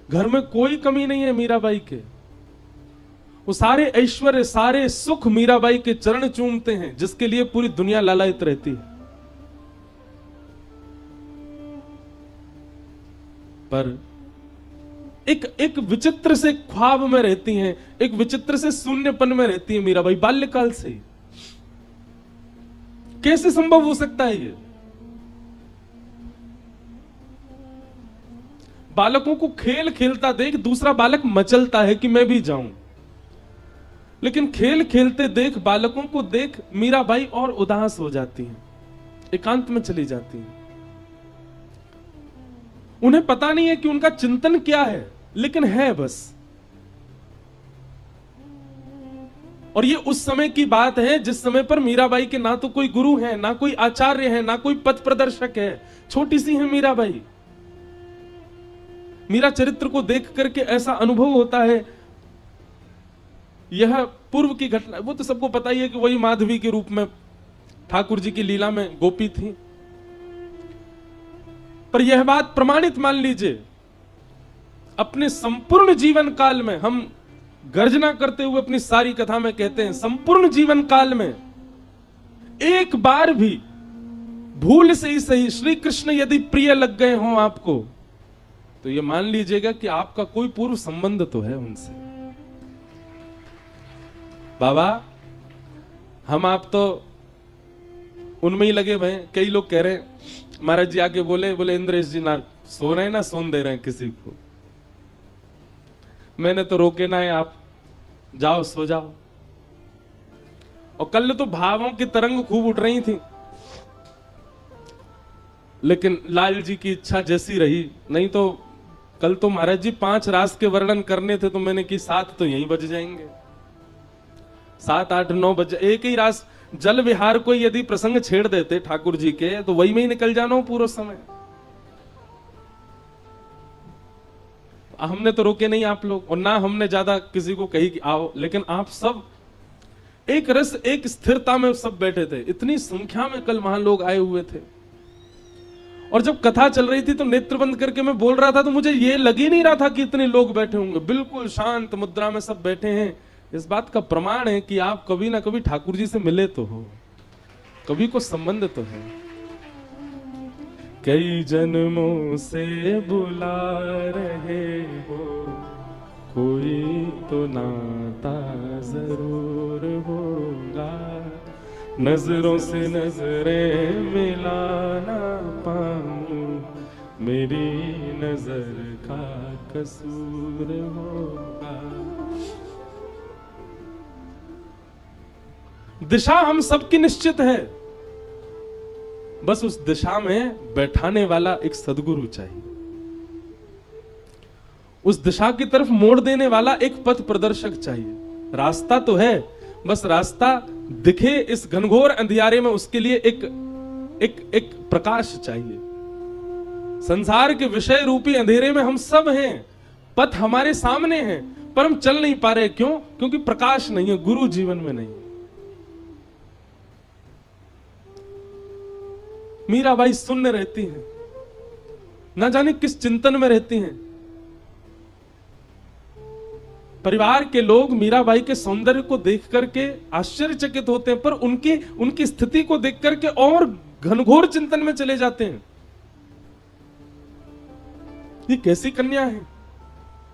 घर में कोई कमी नहीं है मीराबाई के। वो सारे ऐश्वर्य, सारे सुख मीराबाई के चरण चूमते हैं, जिसके लिए पूरी दुनिया लालायित रहती है। पर एक विचित्र से ख्वाब में रहती हैं, एक विचित्र से शून्यपन में रहती है मीराबाई बाल्यकाल से। कैसे संभव हो सकता है ये? बालकों को खेल खेलता देख दूसरा बालक मचलता है कि मैं भी जाऊं, लेकिन खेल खेलते देख, बालकों को देख मीराबाई और उदास हो जाती हैं, एकांत में चली जाती हैं। उन्हें पता नहीं है कि उनका चिंतन क्या है, लेकिन है बस। और ये उस समय की बात है जिस समय पर मीराबाई के ना तो कोई गुरु है, ना कोई आचार्य है, ना कोई पथ प्रदर्शक है। छोटी सी है मीराबाई। मीरा चरित्र को देख करके ऐसा अनुभव होता है, यह पूर्व की घटना। वो तो सबको पता ही है कि वही माधवी के रूप में ठाकुर जी की लीला में गोपी थी। पर यह बात प्रमाणित मान लीजिए, अपने संपूर्ण जीवन काल में, हम गर्जना करते हुए अपनी सारी कथा में कहते हैं, संपूर्ण जीवन काल में एक बार भी भूल से ही सही श्री कृष्ण यदि प्रिय लग गए हों आपको, तो यह मान लीजिएगा कि आपका कोई पूर्व संबंध तो है उनसे। बाबा, हम आप तो उनमें ही लगे हुए हैं। कई लोग कह रहे हैं, महाराज जी आके बोले इंद्रेश जी ना सो रहे हैं, ना सोन दे रहे हैं किसी को। मैंने तो रोके ना है, आप जाओ सो जाओ। और कल तो भावों की तरंग खूब उठ रही थी, लेकिन लाल जी की इच्छा जैसी रही। नहीं तो कल तो महाराज जी 5 रास के वर्णन करने थे, तो मैंने की 7 तो यहीं बज जाएंगे। 7, 8, 9 बज, एक ही रास जल विहार को यदि प्रसंग छेड़ देते ठाकुर जी के, तो वही में ही निकल जाना हो पूरा समय। हमने तो रोके नहीं आप लोग, और ना हमने ज्यादा किसी को कही कि आओ, लेकिन आप सब एक रस, एक स्थिरता में सब बैठे थे। इतनी संख्या में कल वहां लोग आए हुए थे। और जब कथा चल रही थी तो नेत्र बंद करके मैं बोल रहा था, तो मुझे ये लग ही नहीं रहा था कि इतने लोग बैठे होंगे। बिल्कुल शांत मुद्रा में सब बैठे हैं। इस बात का प्रमाण है कि आप कभी ना कभी ठाकुर जी से मिले तो हो, कभी को संबंध तो है। कई जन्मों से बुला रहे हो, कोई तो नाता जरूर होगा। नजरों से नजरें मिला ना पाऊं, मेरी नजर का कसूर होगा। दिशा हम सबकी निश्चित है, बस उस दिशा में बैठाने वाला एक सद्गुरु चाहिए। उस दिशा की तरफ मोड़ देने वाला एक पथ प्रदर्शक चाहिए। रास्ता तो है, बस रास्ता दिखे इस घनघोर अंधियारे में, उसके लिए एक प्रकाश चाहिए। संसार के विषय रूपी अंधेरे में हम सब हैं, पथ हमारे सामने है, पर हम चल नहीं पा रहे। क्यों? क्योंकि प्रकाश नहीं है, गुरु जीवन में नहीं है। मीराबाई शून्य रहती हैं, ना जाने किस चिंतन में रहती हैं। परिवार के लोग मीराबाई के सौंदर्य को देख करके आश्चर्यचकित होते हैं, पर उनकी स्थिति को देख करके और घनघोर चिंतन में चले जाते हैं। ये कैसी कन्या है,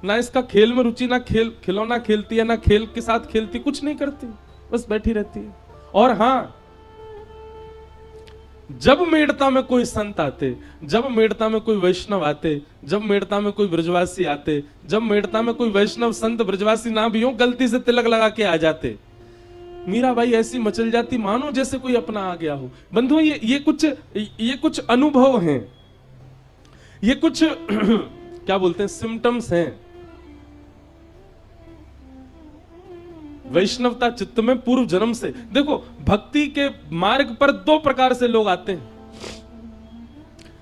ना इसका खेल में रुचि, ना खिलौना खेलती है, ना खेल के साथ खेलती, कुछ नहीं करती, बस बैठी रहती है। और हाँ, जब मेड़ता में कोई संत आते, जब मेड़ता में कोई वैष्णव आते, जब मेड़ता में कोई ब्रजवासी आते, जब मेड़ता में कोई वैष्णव संत ब्रजवासी ना भी हो, गलती से तिलक लगा के आ जाते, मीराबाई ऐसी मचल जाती मानो जैसे कोई अपना आ गया हो। बंधुओं, ये कुछ अनुभव हैं, ये कुछ क्या बोलते हैं, सिम्टम्स हैं वैष्णवता चित्त में पूर्व जन्म से। देखो, भक्ति के मार्ग पर 2 प्रकार से लोग आते हैं।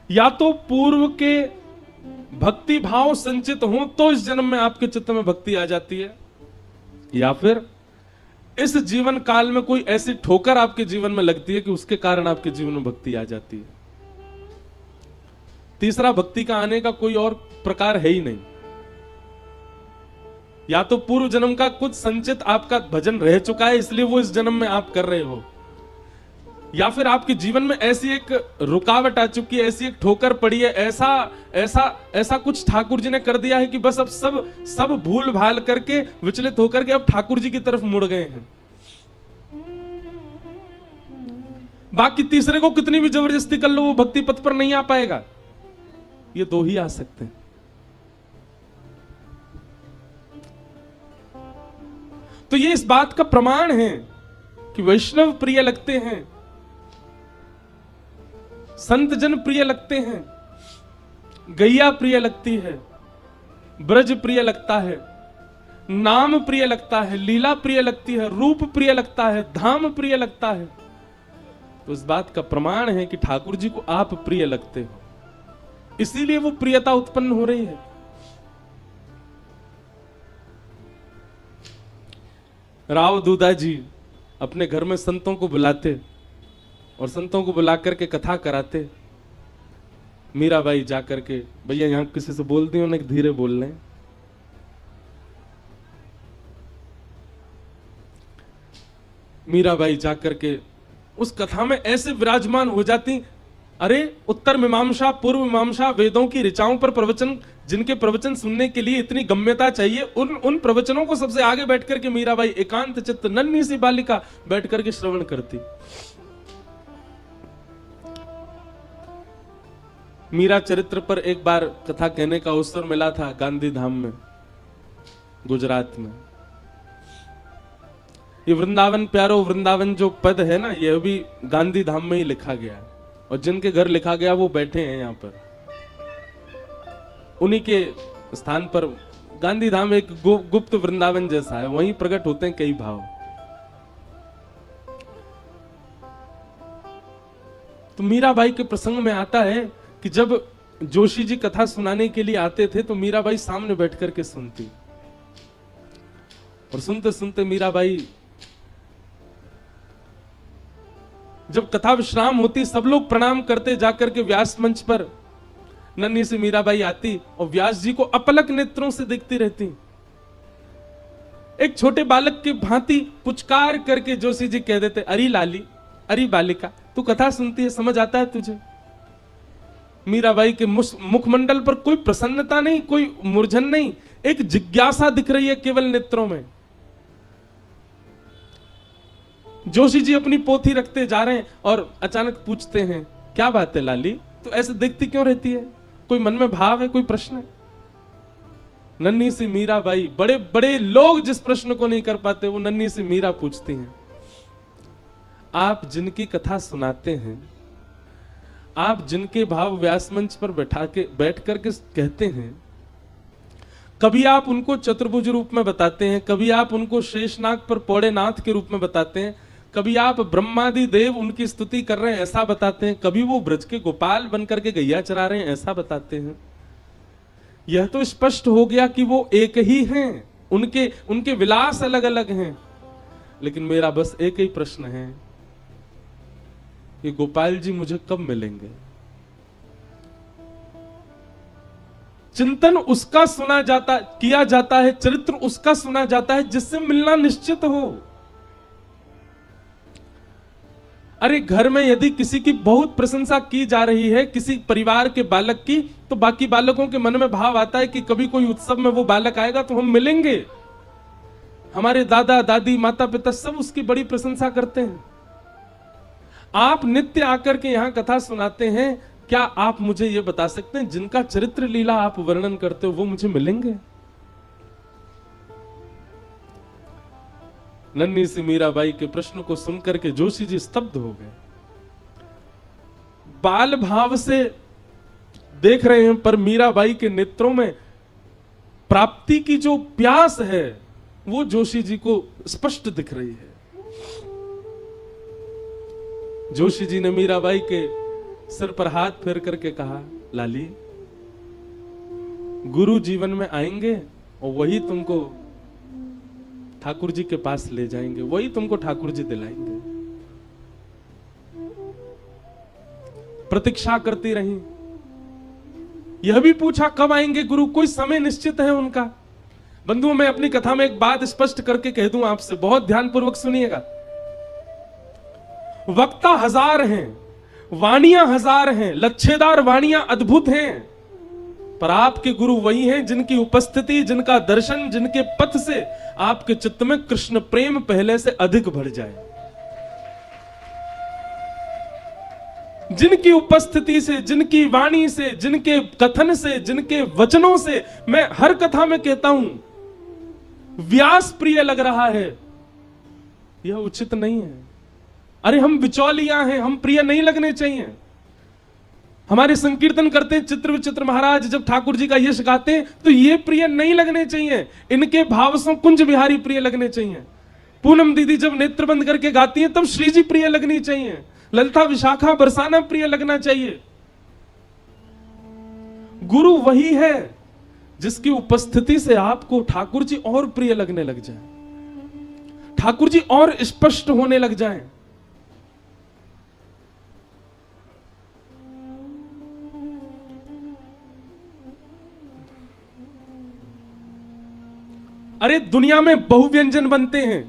या तो पूर्व के भक्ति भाव संचित हो तो इस जन्म में आपके चित्त में भक्ति आ जाती है, या फिर इस जीवन काल में कोई ऐसी ठोकर आपके जीवन में लगती है कि उसके कारण आपके जीवन में भक्ति आ जाती है। तीसरा भक्ति का आने का कोई और प्रकार है ही नहीं। या तो पूर्व जन्म का कुछ संचित आपका भजन रह चुका है, इसलिए वो इस जन्म में आप कर रहे हो, या फिर आपके जीवन में ऐसी एक रुकावट आ चुकी है, ऐसी एक ठोकर पड़ी है, ऐसा ऐसा ऐसा कुछ ठाकुर जी ने कर दिया है कि बस अब सब भूल भाल करके विचलित होकर के अब ठाकुर जी की तरफ मुड़ गए हैं। बाकी तीसरे को कितनी भी जबरदस्ती कर लो, वो भक्ति पथ पर नहीं आ पाएगा। ये दो ही आ सकते हैं। तो ये इस बात का प्रमाण है कि वैष्णव प्रिय लगते हैं, संत जन प्रिय लगते हैं, गैया प्रिय लगती है, ब्रज प्रिय लगता है, नाम प्रिय लगता है, लीला प्रिय लगती है, रूप प्रिय लगता है, धाम प्रिय लगता है। तो इस बात का प्रमाण है कि ठाकुर जी को आप प्रिय लगते हो, इसीलिए वो प्रियता उत्पन्न हो रही है। राव दूधा जी अपने घर में संतों को बुलाते और संतों को बुला करके कथा कराते। मीराबाई जाकर के, भैया यहां किसी से बोल दियो ना, धीरे बोल लें। मीराबाई जाकर के उस कथा में ऐसे विराजमान हो जाती, अरे उत्तर मीमांसा पूर्व मीमांसा वेदों की ऋचाओं पर प्रवचन, जिनके प्रवचन सुनने के लिए इतनी गम्यता चाहिए, उन प्रवचनों को सबसे आगे बैठ करके मीराबाई एकांत चित्त नन्ही सी बालिका बैठ करके श्रवण करती। मीरा चरित्र पर एक बार कथा कहने का अवसर मिला था गांधी धाम में, गुजरात में। ये वृंदावन प्यारो वृंदावन जो पद है ना, ये भी गांधी धाम में ही लिखा गया है, और जिनके घर लिखा गया वो बैठे हैं यहाँ पर। उन्हीं के स्थान पर गांधी धाम एक गुप्त वृंदावन जैसा है, वहीं प्रकट होते हैं कई भाव। तो मीराबाई के प्रसंग में आता है कि जब जोशी जी कथा सुनाने के लिए आते थे तो मीराबाई सामने बैठ करके सुनती, और सुनते सुनते मीराबाई, जब कथा विश्राम होती, सब लोग प्रणाम करते, जाकर के व्यास मंच पर नन्ही से मीराबाई आती और व्यास जी को अपलक नेत्रों से देखती रहती। एक छोटे बालक के भांति पुचकार करके जोशी जी कह देते, अरे लाली, अरे बालिका, तू कथा सुनती है, समझ आता है तुझे? मीराबाई के मुखमंडल पर कोई प्रसन्नता नहीं, कोई मूर्छन नहीं, एक जिज्ञासा दिख रही है केवल नेत्रों में। जोशी जी अपनी पोथी रखते जा रहे हैं और अचानक पूछते हैं, क्या बात है लाली, तो ऐसे देखती क्यों रहती है? कोई मन में भाव है, कोई प्रश्न है? नन्ही सी मीराबाई, बड़े बड़े लोग जिस प्रश्न को नहीं कर पाते वो नन्ही सी मीरा पूछती हैं। आप जिनकी कथा सुनाते हैं, आप जिनके भाव व्यास मंच पर बैठ करके कहते हैं, कभी आप उनको चतुर्भुज रूप में बताते हैं, कभी आप उनको शेषनाग पर पौड़े नाथ के रूप में बताते हैं, कभी आप ब्रह्मादि देव उनकी स्तुति कर रहे हैं ऐसा बताते हैं, कभी वो ब्रज के गोपाल बनकर के गैया चरा रहे हैं ऐसा बताते हैं। यह तो स्पष्ट हो गया कि वो एक ही हैं, उनके विलास अलग अलग हैं। लेकिन मेरा बस एक ही प्रश्न है, ये गोपाल जी मुझे कब मिलेंगे? चिंतन उसका किया जाता है, चरित्र उसका सुना जाता है जिससे मिलना निश्चित हो। अरे घर में यदि किसी की बहुत प्रशंसा की जा रही है, किसी परिवार के बालक की, तो बाकी बालकों के मन में भाव आता है कि कभी कोई उत्सव में वो बालक आएगा तो हम मिलेंगे। हमारे दादा दादी माता पिता सब उसकी बड़ी प्रशंसा करते हैं। आप नित्य आकर के यहां कथा सुनाते हैं, क्या आप मुझे यह बता सकते हैं जिनका चरित्र लीला आप वर्णन करते हो वो मुझे मिलेंगे? नन्ही सी मीराबाई के प्रश्न को सुनकर के जोशी जी स्तब्ध हो गए। बाल भाव से देख रहे हैं, पर मीराबाई के नेत्रों में प्राप्ति की जो प्यास है वो जोशी जी को स्पष्ट दिख रही है। जोशी जी ने मीराबाई के सिर पर हाथ फेर करके कहा, लाली, गुरु जीवन में आएंगे और वही तुमको ठाकुर जी के पास ले जाएंगे, वही तुमको ठाकुर जी दिलाएंगे। प्रतीक्षा करती रही, यह भी पूछा कब आएंगे गुरु, कोई समय निश्चित है उनका? बंधुओं, मैं अपनी कथा में एक बात स्पष्ट करके कह दूं आपसे, बहुत ध्यानपूर्वक सुनिएगा। वक्ता हजार हैं, वाणियां हजार हैं, लच्छेदार वाणियां अद्भुत हैं, पर आपके गुरु वही हैं जिनकी उपस्थिति, जिनका दर्शन, जिनके पथ से आपके चित्त में कृष्ण प्रेम पहले से अधिक बढ़ जाए। जिनकी उपस्थिति से, जिनकी वाणी से, जिनके कथन से, जिनके वचनों से, मैं हर कथा में कहता हूं, व्यास प्रिय लग रहा है, यह उचित नहीं है। अरे हम बिचौलिया हैं, हम प्रिय नहीं लगने चाहिए। हमारे संकीर्तन करते हैं चित्र विचित्र महाराज, जब ठाकुर जी का यश गाते हैं तो ये प्रिय नहीं लगने चाहिए, इनके भाव से कुंज बिहारी प्रिय लगने चाहिए। पूनम दीदी जब नेत्र बंद करके गाती हैं तब श्री जी प्रिय लगनी चाहिए, ललिता विशाखा बरसाना प्रिय लगना चाहिए। गुरु वही है जिसकी उपस्थिति से आपको ठाकुर जी और प्रिय लगने लग जाए, ठाकुर जी और स्पष्ट होने लग जाएं। अरे दुनिया में बहुव्यंजन बनते हैं,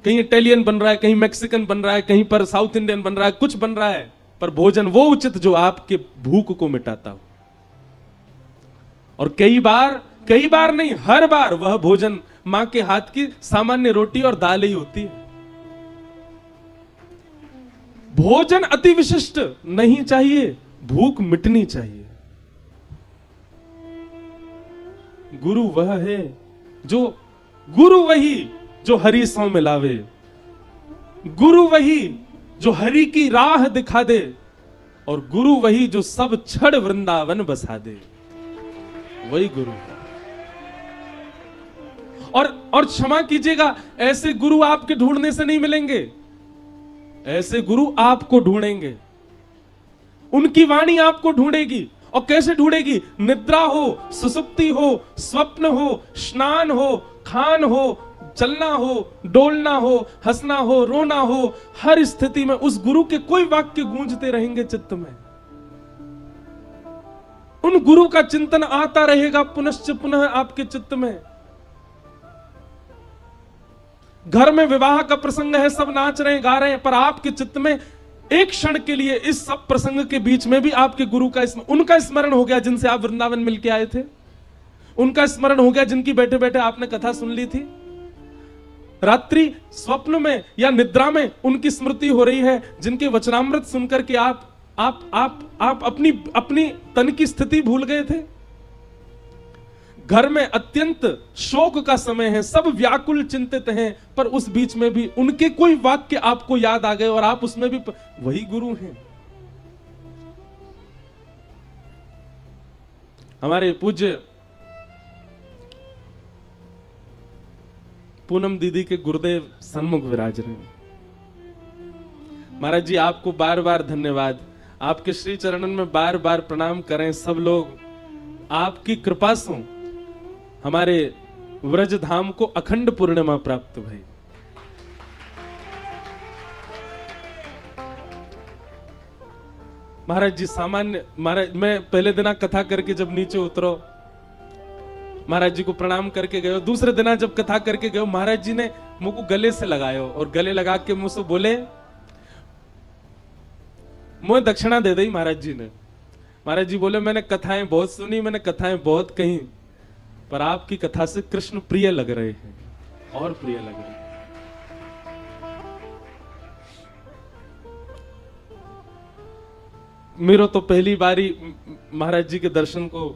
कहीं इटालियन बन रहा है, कहीं मैक्सिकन बन रहा है, कहीं पर साउथ इंडियन बन रहा है, कुछ बन रहा है, पर भोजन वो उचित जो आपके भूख को मिटाता हो। और कई बार नहीं, हर बार वह भोजन मां के हाथ की सामान्य रोटी और दाल ही होती है। भोजन अति विशिष्ट नहीं चाहिए, भूख मिटनी चाहिए। गुरु वह है जो, गुरु वही जो हरि सौ मिलावे, गुरु वही जो हरि की राह दिखा दे, और गुरु वही जो सब छड़ वृंदावन बसा दे, वही गुरु है। और क्षमा कीजिएगा, ऐसे गुरु आपके ढूंढने से नहीं मिलेंगे, ऐसे गुरु आपको ढूंढेंगे, उनकी वाणी आपको ढूंढेगी। और कैसे ढूंढेगी? निद्रा हो, सुसुप्ति हो, स्वप्न हो, स्नान हो, खान हो, चलना हो, डोलना हो, हंसना हो, रोना हो, हर स्थिति में उस गुरु के कोई वाक्य गूंजते रहेंगे चित्त में। उन गुरु का चिंतन आता रहेगा पुनश्च पुनः आपके चित्त में। घर में विवाह का प्रसंग है, सब नाच रहे हैं, गा रहे हैं, पर आपके चित्त में एक क्षण के लिए इस सब प्रसंग के बीच में भी आपके गुरु का उनका स्मरण हो गया, जिनसे आप वृंदावन मिलके आए थे। उनका स्मरण हो गया जिनकी बैठे बैठे आपने कथा सुन ली थी। रात्रि स्वप्न में या निद्रा में उनकी स्मृति हो रही है, जिनके वचनामृत सुनकर के आप अपनी तन की स्थिति भूल गए थे। घर में अत्यंत शोक का समय है, सब व्याकुल चिंतित हैं, पर उस बीच में भी उनके कोई वाक्य आपको याद आ गए और आप उसमें भी वही गुरु हैं। हमारे पूज्य पूनम दीदी के गुरुदेव सन्मुख विराज रहे हैं। महाराज जी आपको बार बार धन्यवाद, आपके श्री चरणन में बार बार प्रणाम करें सब लोग। आपकी कृपा से हमारे व्रज धाम को अखंड पूर्णिमा प्राप्त भई। महाराज जी सामान्य, महाराज मैं पहले दिन कथा करके जब नीचे उतरो, महाराज जी को प्रणाम करके गए, दूसरे दिन जब कथा करके गए, महाराज जी ने मुझको गले से लगायो और गले लगा के मुझसे बोले, मुझे दक्षिणा दे दी महाराज जी ने। महाराज जी बोले मैंने कथाएं बहुत सुनी, मैंने कथाएं बहुत कही, पर आपकी कथा से कृष्ण प्रिय लग रहे हैं और प्रिय लग रहे हैं। मेरा तो पहली बारी महाराज जी के दर्शन को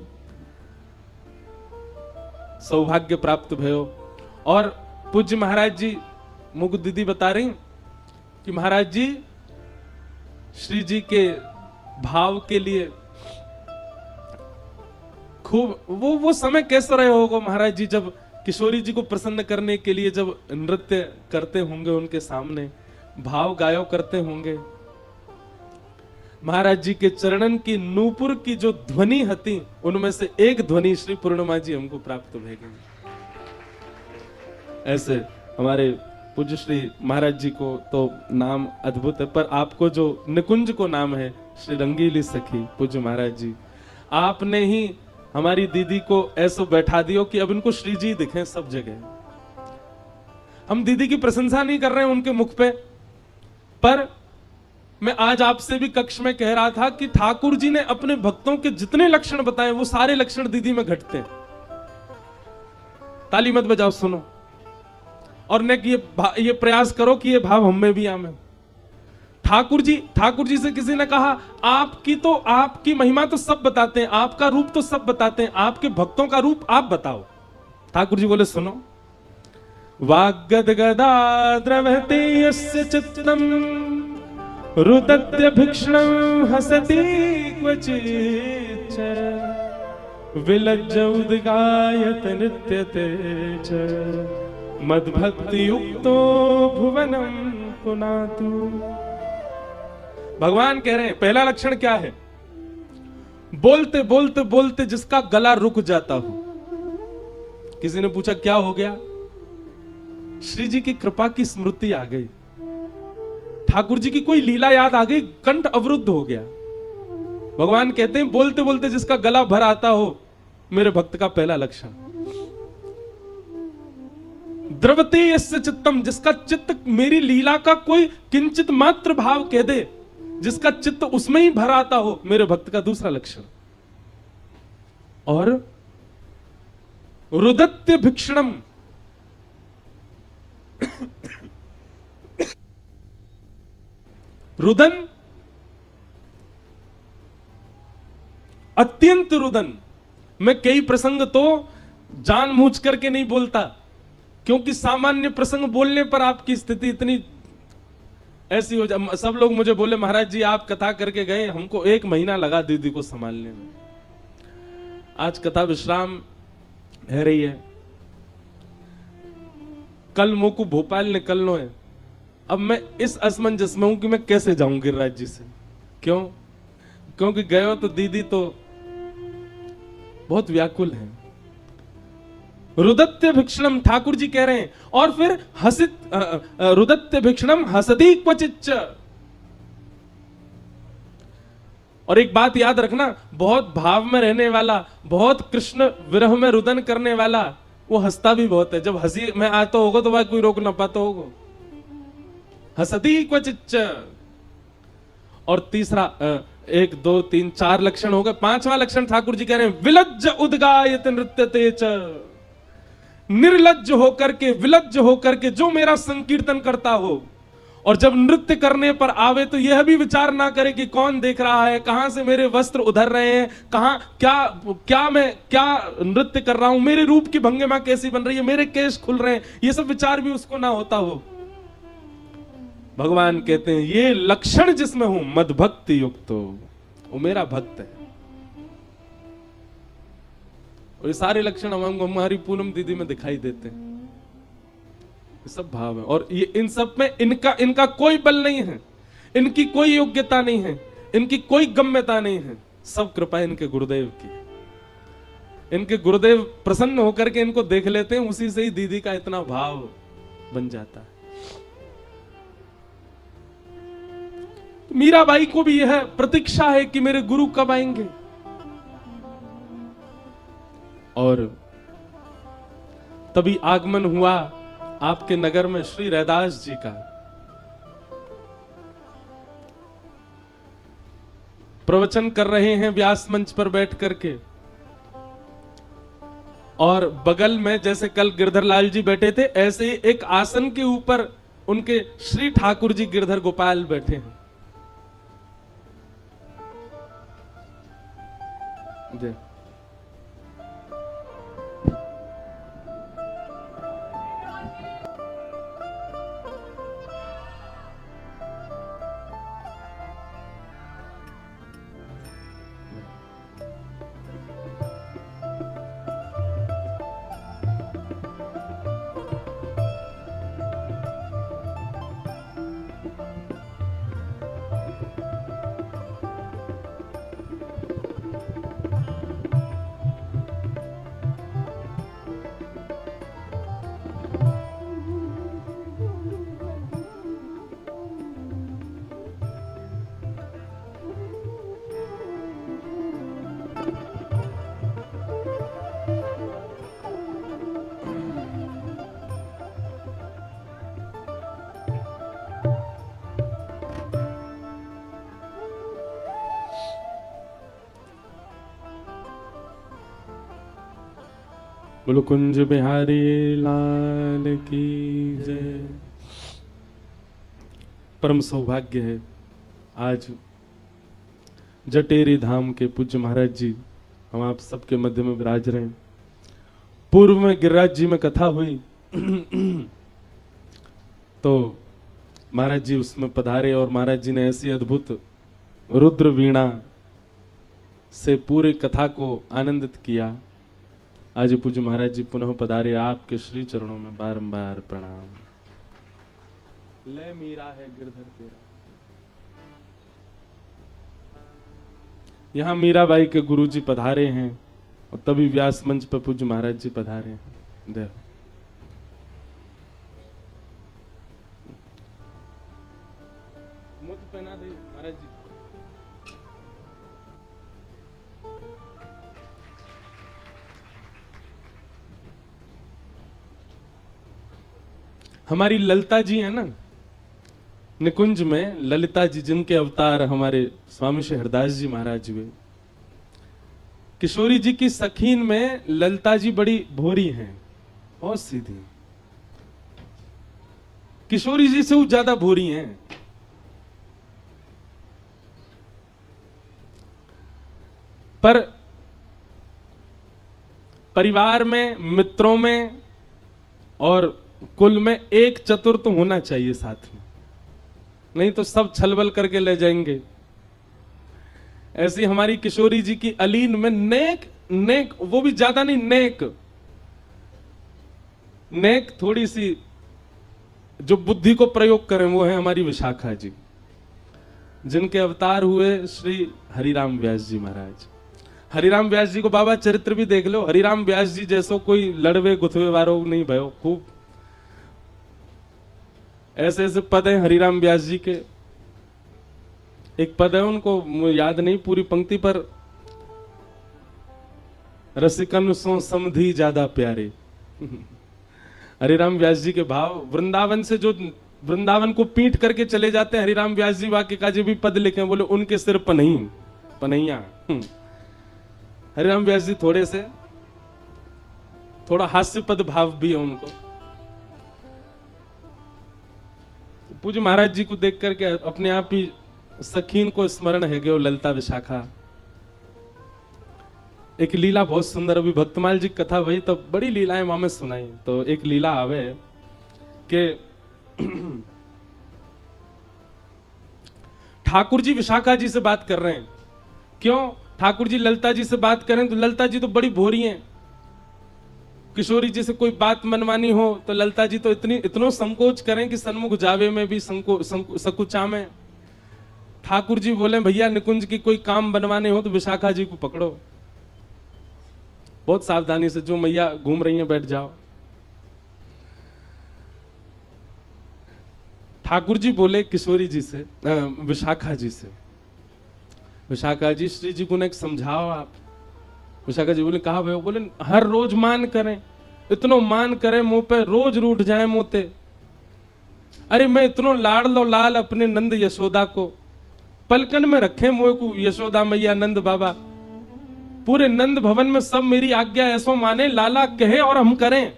सौभाग्य प्राप्त भयो। और पूज्य महाराज जी मुझको दीदी बता रही कि महाराज जी श्री जी के भाव के लिए खूब वो समय कैसा रहे होगा महाराज जी, जब किशोरी जी को प्रसन्न करने के लिए जब नृत्य करते होंगे, उनके सामने भाव गायो करते होंगे। महाराज जी के चरणन की नूपुर की जो ध्वनि हती, उनमें से एक ध्वनि श्री पूर्णिमा जी हमको प्राप्त भय गई। ऐसे हमारे पूज्य श्री महाराज जी को तो नाम अद्भुत है, पर आपको जो निकुंज को नाम है श्री रंगीली सखी पूज्य महाराज जी, आपने ही हमारी दीदी को ऐसो बैठा दियो कि अब इनको श्री जी दिखे सब जगह। हम दीदी की प्रशंसा नहीं कर रहे हैं उनके मुख पे, पर मैं आज आपसे भी कक्ष में कह रहा था कि ठाकुर जी ने अपने भक्तों के जितने लक्षण बताए वो सारे लक्षण दीदी में घटते हैं। ताली मत बजाओ, सुनो और ने ये प्रयास करो कि ये भाव हम में भी आवे। ठाकुर जी से किसी ने कहा आपकी महिमा तो सब बताते हैं, आपका रूप तो सब बताते हैं, आपके भक्तों का रूप आप बताओ। ठाकुर जी बोले सुनो, वाग्गदगदा द्रवते यस्य चित्तम रुदत्य भिक्षणं हसति क्वचिच्च विलज्ज उद्गायत नृत्यते च मद्भक्ति युक्तो भुवनम पुनातु। भगवान कह रहे हैं पहला लक्षण क्या है? बोलते बोलते बोलते जिसका गला रुक जाता हो। किसी ने पूछा क्या हो गया? श्री जी की कृपा की स्मृति आ गई, ठाकुर जी की कोई लीला याद आ गई, कंठ अवरुद्ध हो गया। भगवान कहते हैं बोलते बोलते जिसका गला भर आता हो, मेरे भक्त का पहला लक्षण। द्रवते यस्य चित्तम, जिसका चित्त मेरी लीला का कोई किंचित मात्र भाव कह दे, जिसका चित्त उसमें ही भर आता हो, मेरे भक्त का दूसरा लक्षण। और रुदत्य भिक्षणम, रुदन, अत्यंत रुदन। मैं कई प्रसंग तो जानबूझ करके नहीं बोलता, क्योंकि सामान्य प्रसंग बोलने पर आपकी स्थिति इतनी ऐसी हो जाए। सब लोग मुझे बोले महाराज जी आप कथा करके गए, हमको 1 महीना लगा दीदी को संभालने में। आज कथा विश्राम है रही है, कल मोकू भोपाल निकलना है। अब मैं इस असमंजस में हूं कि मैं कैसे जाऊं गिरिराज जी से। क्यों? क्योंकि गए तो दीदी तो बहुत व्याकुल है। रुदत्य भिक्षणम, ठाकुर जी कह रहे हैं। और फिर हसित रुदत्य भिक्षणम हसती क्वचिच्च। और एक बात याद रखना, बहुत भाव में रहने वाला, बहुत कृष्ण विरह में रुदन करने वाला, वो हंसता भी बहुत है। जब हंसी में आता होगा तो भाई कोई रोक ना पाता होगा। हसती क्वचिच्च। और तीसरा 1 2 3 4 लक्षण हो गए। 5वां लक्षण ठाकुर जी कह रहे हैं विलज्ज उद्गायत नृत्यते च। निर्लज्ज होकर के, विलज्ज होकर के जो मेरा संकीर्तन करता हो, और जब नृत्य करने पर आवे तो यह भी विचार ना करे कि कौन देख रहा है, कहां से मेरे वस्त्र उधर रहे हैं, कहां क्या मैं क्या नृत्य कर रहा हूं, मेरे रूप की भंगिमा कैसी बन रही है, मेरे केश खुल रहे हैं, ये सब विचार भी उसको ना होता हो। भगवान कहते हैं ये लक्षण जिसमें हूं मद भक्ति युक्त हो, वो मेरा भक्त है। और ये सारे लक्षण हमको हमारी पूनम दीदी में दिखाई देते हैं। ये सब भाव है, और ये इन सब में इनका कोई बल नहीं है, इनकी कोई योग्यता नहीं है, इनकी कोई गम्यता नहीं है। सब कृपा इनके गुरुदेव की। इनके गुरुदेव प्रसन्न होकर के इनको देख लेते हैं, उसी से ही दीदी का इतना भाव बन जाता है। मीराबाई को भी यह प्रतीक्षा है कि मेरे गुरु कब आएंगे। और तभी आगमन हुआ आपके नगर में श्री रैदास जी का। प्रवचन कर रहे हैं व्यास मंच पर बैठ करके, और बगल में जैसे कल गिरधर लाल जी बैठे थे, ऐसे ही एक आसन के ऊपर उनके श्री ठाकुर जी गिरधर गोपाल बैठे हैं। जय। बोलो कुंज बिहारी लाल की जय। परम सौभाग्य है आज जटेरी धाम के पूज्य महाराज जी हम आप सबके मध्य में विराज रहे हैं। पूर्व में गिरिराज जी में कथा हुई तो महाराज जी उसमें पधारे और महाराज जी ने ऐसी अद्भुत रुद्र वीणा से पूरी कथा को आनंदित किया। आज पूज्य महाराज जी पुनः पधारे, आपके श्री चरणों में बारंबार प्रणाम। ले मीरा है गिरधर तेरा। यहां मीराबाई के गुरुजी पधारे हैं और तभी व्यास मंच पर पूज्य महाराज जी पधारे हैं। देखो मुझ पहना दे महाराज जी। हमारी ललिता जी है ना निकुंज में, ललिता जी जिनके अवतार हमारे स्वामी श्री हरदास जी महाराज हुए। किशोरी जी की सखीन में ललिता जी बड़ी भोरी हैं, बहुत सीधी। किशोरी जी से वो ज्यादा भोरी हैं। पर परिवार में, मित्रों में और कुल में एक चतुर तो होना चाहिए साथ में, नहीं तो सब छलबल करके ले जाएंगे। ऐसी हमारी किशोरी जी की अलीन में नेक नेक, वो भी ज्यादा नहीं, नेक नेक थोड़ी सी जो बुद्धि को प्रयोग करें वो है हमारी विशाखा जी, जिनके अवतार हुए श्री हरिराम व्यास जी महाराज। हरिराम व्यास जी को बाबा चरित्र भी देख लो। हरिराम व्यास जी जैसो कोई लड़वे गुथवे वारो नहीं भयो। खूब ऐसे ऐसे पद हैं हरिराम व्यास जी के। एक पद है उनको याद नहीं पूरी पंक्ति, पर रसिकन सो समधी ज्यादा प्यारे। हरिराम व्यास जी के भाव वृंदावन से, जो वृंदावन को पीट करके चले जाते हैं हरिराम व्यास जी, वाक्यका जी भी पद लिखे, बोले उनके सिर पनैया। हरिराम व्यास जी थोड़े से थोड़ा हास्य पद भाव भी है उनको। पूज्य महाराज जी को देख करके अपने आप ही सखीन को स्मरण है गयो, ललिता विशाखा। एक लीला बहुत सुंदर, अभी भक्तमाल जी कथा वही तो बड़ी लीलाएं वहां में सुनाई। तो एक लीला आवे कि ठाकुर जी विशाखा जी से बात कर रहे हैं। क्यों ठाकुर जी ललिता जी से बात करें तो ललिता जी तो बड़ी भोरी हैं। किशोरी जी से कोई बात मनवानी हो तो ललिता जी तो इतनो संकोच करें कि सन्मुख जावे में भी सकुचा में। ठाकुर जी बोले भैया निकुंज की कोई काम बनवाने हो तो विशाखा जी को पकड़ो, बहुत सावधानी से, जो मैया घूम रही हैं बैठ जाओ। ठाकुर जी बोले किशोरी जी से, विशाखा जी से, विशाखा जी श्री जी को एक समझाओ आप। विशाखा जी बोले कहा भाई? बोले हर रोज मान करें, इतनो मान करें मुंह पे रोज रूठ जाए मोते। अरे मैं इतनो लाड़ लो लाल अपने नंद यशोदा को, पलकन में रखे मुझे को यशोदा मैया नंद बाबा। पूरे नंद भवन में सब मेरी आज्ञा ऐसो माने, लाला कहे और हम करें।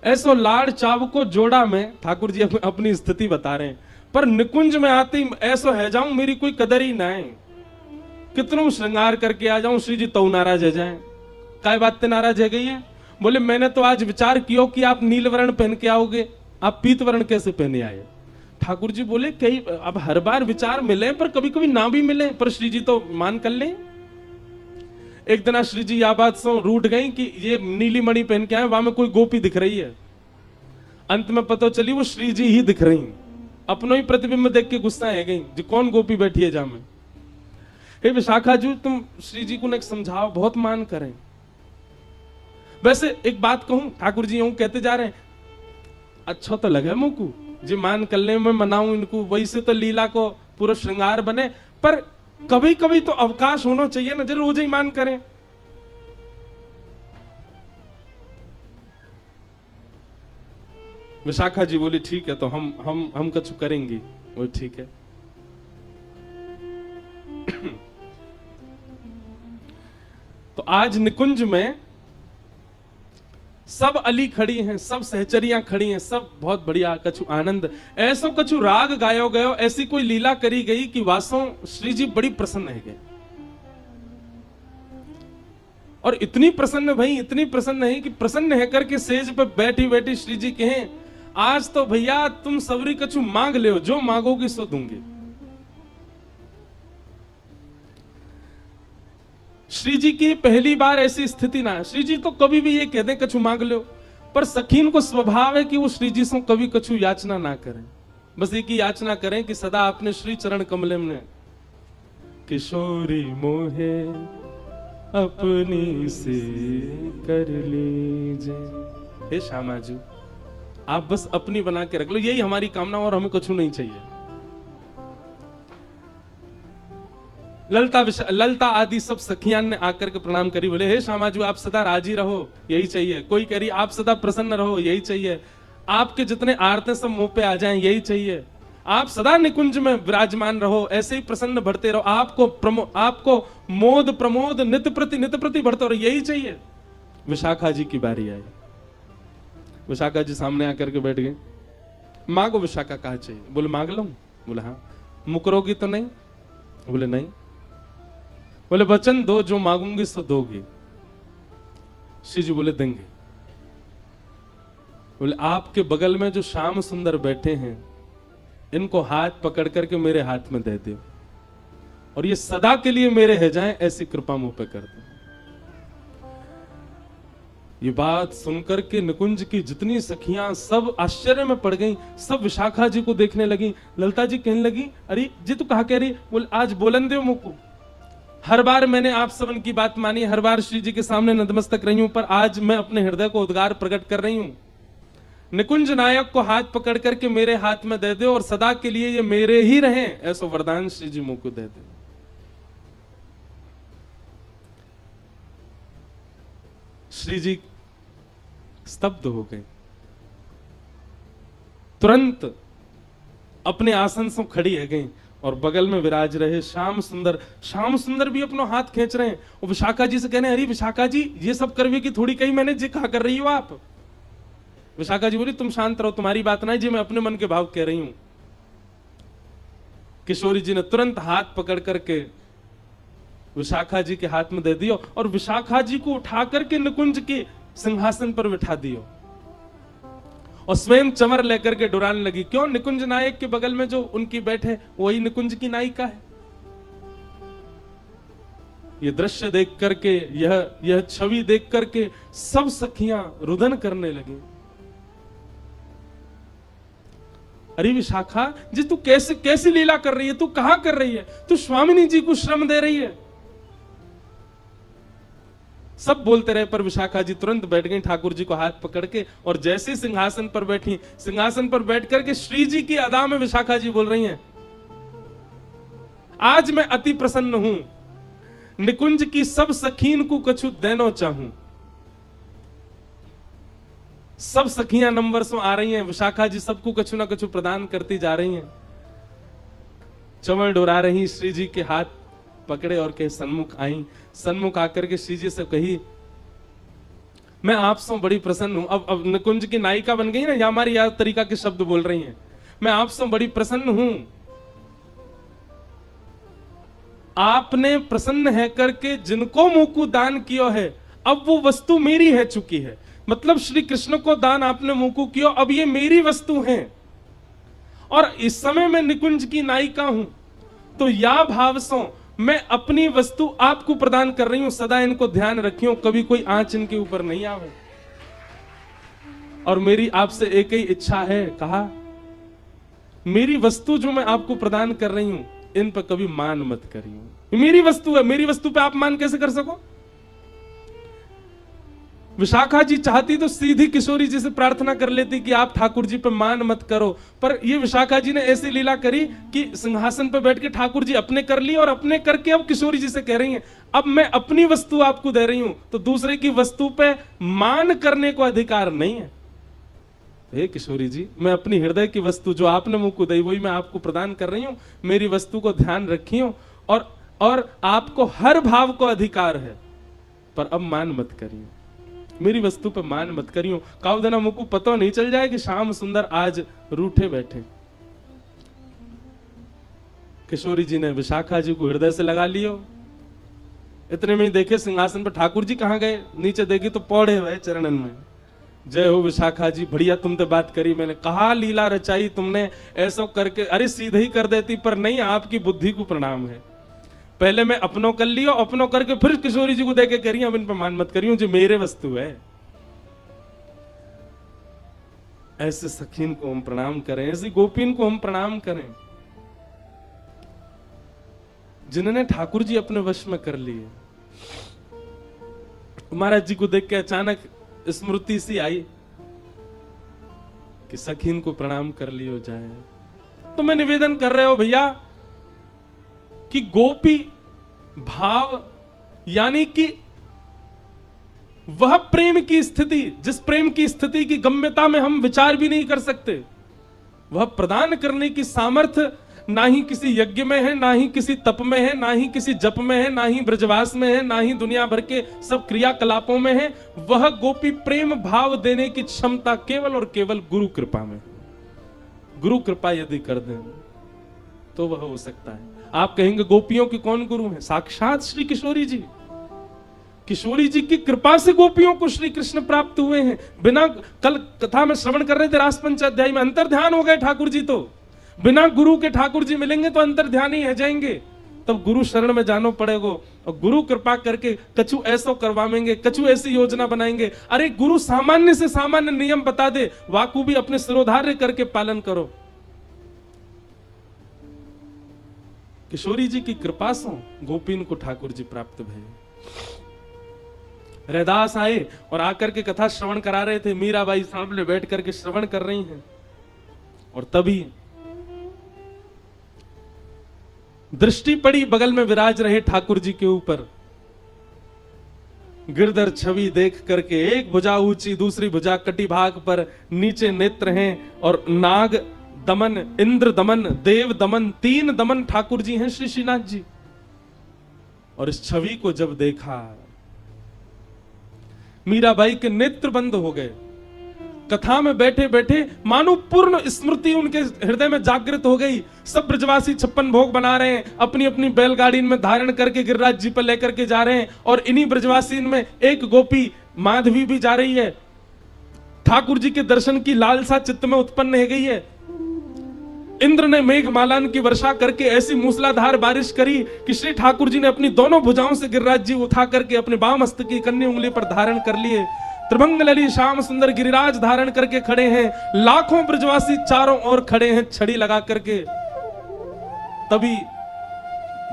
ऐसो लाड़ चाव को जोड़ा में, ठाकुर जी अपनी स्थिति बता रहे हैं। पर निकुंज में आते ही ऐसो है जाऊं मेरी कोई कदर ही ना है। कितनों श्रृंगार करके आ जाऊं श्री जी तो नाराज है जाए। काय बात नाराज है गई है? बोले मैंने तो आज विचार किया कि आप नील वर्ण पहन के आओगे, आप पीत वर्ण कैसे पहने आए? ठाकुर जी बोले कई अब हर बार विचार मिले पर कभी कभी ना भी मिले, पर श्री जी तो मान कर ले। एक दिन श्री जी यह बात सो रूठ गई कि ये नीली मणि पहन के आए, वहां में कोई गोपी दिख रही है। अंत में पता चली वो श्री जी ही दिख रही। अपनों ही प्रतिबिंब देख के गुस्सा है गई जी, कौन गोपी बैठी है जा में। हे विशाखा जी तुम श्री जी को एक समझाओ, बहुत मान करें। वैसे एक बात कहूं, ठाकुर जी यूं कहते जा रहे हैं, अच्छा तो लगे मुझको जी मान कर ले, मैं मनाऊं इनको, वैसे तो लीला को पूरा श्रृंगार बने, पर कभी कभी तो अवकाश होना चाहिए ना, जरूर रोज ही मान करें। विशाखा जी बोली ठीक है, तो हम कुछ करेंगे। वो ठीक है। तो आज निकुंज में सब अली खड़ी हैं, सब सहचरियां खड़ी हैं, सब बहुत बढ़िया कछु आनंद, ऐसो कछु राग गायो गयो, ऐसी कोई लीला करी गई कि वासों श्री जी बड़ी प्रसन्न है गए। और इतनी प्रसन्न भाई, इतनी प्रसन्न है कि प्रसन्न है करके सेज पे बैठी बैठी श्री जी कहें, आज तो भैया तुम सबरी कछु मांग ले, जो मांगोगी सो दूंगी। श्री जी की पहली बार ऐसी स्थिति ना है। श्री जी तो कभी भी ये कह दें कछु मांग लो, पर सखीन को स्वभाव है कि वो श्री जी से कभी कछु याचना ना करें, बस एक ही याचना करें कि सदा अपने श्री चरण कमले में किशोरी मोहे अपनी से कर लीजिए। हे श्यामाजू, आप बस अपनी बना के रख लो, यही हमारी कामना, और हमें कुछ नहीं चाहिए। ललता आदि सब सखियां ने आकर के प्रणाम करी, बोले हे श्यामाजू आप सदा राजी रहो, यही चाहिए। कोई कह रही आप सदा प्रसन्न रहो, यही चाहिए। आपके जितने आरते सब मुंह पे आ जाएं, यही चाहिए। आप सदा निकुंज में विराजमान रहो, ऐसे ही प्रसन्न बढ़ते रहो, आपको मोद प्रमोद नित प्रति बढ़ते रहो, यही चाहिए। विशाखा जी की बारी आई। विशाखा जी सामने आकर के बैठ गए। मांगो विशाखा, कहा चाहिए? बोले मांग लो। बोले हाँ। मुकरोगी तो नहीं? बोले नहीं। बोले वचन दो, जो मांगूंगी सो दोगी। श्री जी बोले देंगे। बोले आपके बगल में जो श्याम सुंदर बैठे हैं, इनको हाथ पकड़ करके मेरे हाथ में दे दो, और ये सदा के लिए मेरे है जाएं, ऐसी कृपा मुंह पे कर दो। ये बात सुनकर के निकुंज की जितनी सखियां सब आश्चर्य में पड़ गईं, सब विशाखा जी को देखने लगी। ललता जी कहने लगी, अरे जी तू कहा कह रही? बोल आज बोलन दे मुंह को। हर बार मैंने आप सबन की बात मानी, हर बार श्री जी के सामने नतमस्तक रही हूं, पर आज मैं अपने हृदय को उद्गार प्रकट कर रही हूं। निकुंज नायक को हाथ पकड़ करके मेरे हाथ में दे दो, और सदा के लिए ये मेरे ही रहें, ऐसा वरदान श्री जी मुंह को दे दे। श्री जी स्तब्ध हो गए। तुरंत अपने आसन से खड़ी है गई, और बगल में विराज रहे श्याम सुंदर भी अपना हाथ खींच रहे हैं। और विशाखा जी से कहने, अरे विशाखा जी ये सब करवे की थोड़ी कही मैंने, जी कहा कर रही हो आप? विशाखा जी बोली, तुम शांत रहो, तुम्हारी बात नहीं जी, मैं अपने मन के भाव कह रही हूं। किशोरी जी ने तुरंत हाथ पकड़ करके विशाखा जी के हाथ में दे दियो, और विशाखा जी को उठा करके निकुंज के सिंहासन पर बिठा दियो, और स्वयं चमर लेकर के डुराने लगी। क्यों? निकुंज नायक के बगल में जो उनकी बैठे वही निकुंज की नायिका है। ये दृश्य देख करके, यह छवि देख करके सब सखियां रुदन करने लगी। अरे विशाखा जी तू कैसी लीला कर रही है? तू कहां कर रही है? तू स्वामिनी जी को श्रम दे रही है। सब बोलते रहे, पर विशाखा जी तुरंत बैठ गई ठाकुर जी को हाथ पकड़ के, और जैसे सिंहासन पर बैठी, सिंहासन पर बैठ करके श्री जी की अदा में विशाखा जी बोल रही हैं, आज मैं अति प्रसन्न हूं, निकुंज की सब सखीन को कछु देनो चाहूं। सब सखियां नंबर से आ रही हैं, विशाखा जी सबको कछु ना कछु प्रदान करती जा रही हैं। चमर डोरा रही, श्री जी के हाथ पकड़े और कहे सन्मुख आई। सन्मुख आकर के श्री जी से कही, मैं आपसे बड़ी प्रसन्न हूं। अब निकुंज की नायिका बन गई ना, या हमारी याद तरीका के शब्द बोल रही हैं। मैं आपसे बड़ी प्रसन्न हूं, आपने प्रसन्न है करके जिनको मुंह को दान किया है, अब वो वस्तु मेरी है चुकी है। मतलब श्री कृष्ण को दान आपने मुंह को किया, अब ये मेरी वस्तु है, और इस समय मैं निकुंज की नायिका हूं, तो या भाव से मैं अपनी वस्तु आपको प्रदान कर रही हूं। सदा इनको ध्यान रखियो, कभी कोई आंच इनके ऊपर नहीं आवे। और मेरी आपसे एक ही इच्छा है, कहा मेरी वस्तु जो मैं आपको प्रदान कर रही हूं, इन पर कभी मान मत करियो। मेरी वस्तु है, मेरी वस्तु पे आप मान कैसे कर सको? विशाखा जी चाहती तो सीधी किशोरी जी से प्रार्थना कर लेती कि आप ठाकुर जी पे मान मत करो, पर ये विशाखा जी ने ऐसी लीला करी कि सिंहासन पे बैठ के ठाकुर जी अपने कर ली, और अपने करके अब किशोरी जी से कह रही हैं, अब मैं अपनी वस्तु आपको दे रही हूं, तो दूसरे की वस्तु पे मान करने को अधिकार नहीं है। हे किशोरी जी, मैं अपनी हृदय की वस्तु जो आपने मुंह को दी, वही मैं आपको प्रदान कर रही हूं। मेरी वस्तु को ध्यान रखियो, और आपको हर भाव को अधिकार है, पर अब मान मत करिए। मेरी वस्तु पे मान मत करियो। कावदना मुकु पतो नहीं चल जाए कि श्याम सुंदर आज रूठे बैठे। किशोरी जी ने विशाखा जी को हृदय से लगा लियो। इतने में ही देखे सिंहासन पर ठाकुर जी कहाँ गए, नीचे देखी तो पौड़े हुए चरणन में। जय हो विशाखा जी, बढ़िया तुम तो बात करी, मैंने कहा लीला रचाई तुमने, ऐसा करके अरे सीधे ही कर देती, पर नहीं, आपकी बुद्धि को प्रणाम है। पहले मैं अपनों कर लियो, अपनों करके फिर किशोरी जी को देके करिए, अब इन पर मान मत करियो, जो मेरे वस्तु है। ऐसे सखीन को हम प्रणाम करें, ऐसी गोपीन को हम प्रणाम करें, जिन्होंने ठाकुर जी अपने वश में कर लिए। महाराज जी को देख के अचानक स्मृति सी आई कि सखीन को प्रणाम कर लियो जाए। तो मैं निवेदन कर रहे हो भैया कि गोपी भाव यानी कि वह प्रेम की स्थिति, जिस प्रेम की स्थिति की गम्यता में हम विचार भी नहीं कर सकते, वह प्रदान करने की सामर्थ्य ना ही किसी यज्ञ में है, ना ही किसी तप में है, ना ही किसी जप में है, ना ही ब्रजवास में है, ना ही दुनिया भर के सब क्रियाकलापों में है। वह गोपी प्रेम भाव देने की क्षमता केवल और केवल गुरु कृपा में। गुरु कृपा यदि कर दें तो वह हो सकता है। आप कहेंगे गोपियों के कौन गुरु हैं? साक्षात श्री किशोरी जी। किशोरी जी की कृपा से गोपियों को श्री कृष्ण प्राप्त हुए हैं। बिना, कल कथा में श्रवण कर रहे थे रास पंचाध्याय में, अंतर ध्यान हो गए ठाकुर जी। तो बिना गुरु के ठाकुर जी मिलेंगे तो अंतर ध्यान ही रह जाएंगे। तब गुरु शरण में जानो पड़ेगा और गुरु कृपा करके कछु ऐसा करवाएंगे, कछु ऐसी योजना बनाएंगे। अरे गुरु सामान्य से सामान्य नियम बता दे, वाकु भी अपने सिरोधार्य करके पालन करो। किशोरी जी की कृपा से गोपीन को ठाकुर जी प्राप्त भये। रैदास आए और आकर के कथा श्रवण करा रहे थे। मीराबाई सामने बैठ करके श्रवण कर रही हैं और तभी दृष्टि पड़ी बगल में विराज रहे ठाकुर जी के ऊपर। गिरधर छवि देख करके एक भुजा ऊंची, दूसरी भुजा कटी भाग पर, नीचे नेत्र हैं और नाग दमन, इंद्र दमन, देव दमन, 3 दमन ठाकुर जी हैं श्री श्रीनाथ जी। और इस छवि को जब देखा, मीराबाई के नेत्र बंद हो गए। कथा में बैठे बैठे मानो पूर्ण स्मृति उनके हृदय में जागृत हो गई। सब ब्रजवासी 56 भोग बना रहे हैं, अपनी अपनी बैलगाड़ी में धारण करके गिरिराज जी पर लेकर के जा रहे हैं। और इन्हीं ब्रजवासी में एक गोपी माधवी भी जा रही है। ठाकुर जी के दर्शन की लालसा चित्त में उत्पन्न हो गई है। इंद्र ने मेघमालान की वर्षा करके ऐसी मूसलाधार बारिश करी कि श्री ठाकुर जी ने अपनी दोनों भुजाओं से गिरिराज जी उठा करके अपने बाम हस्त की कन्या उंगली पर धारण कर लिए। त्रिभंग लली श्याम सुंदर गिरिराज धारण करके खड़े हैं। लाखों ब्रजवासी चारों ओर खड़े हैं छड़ी लगा करके। तभी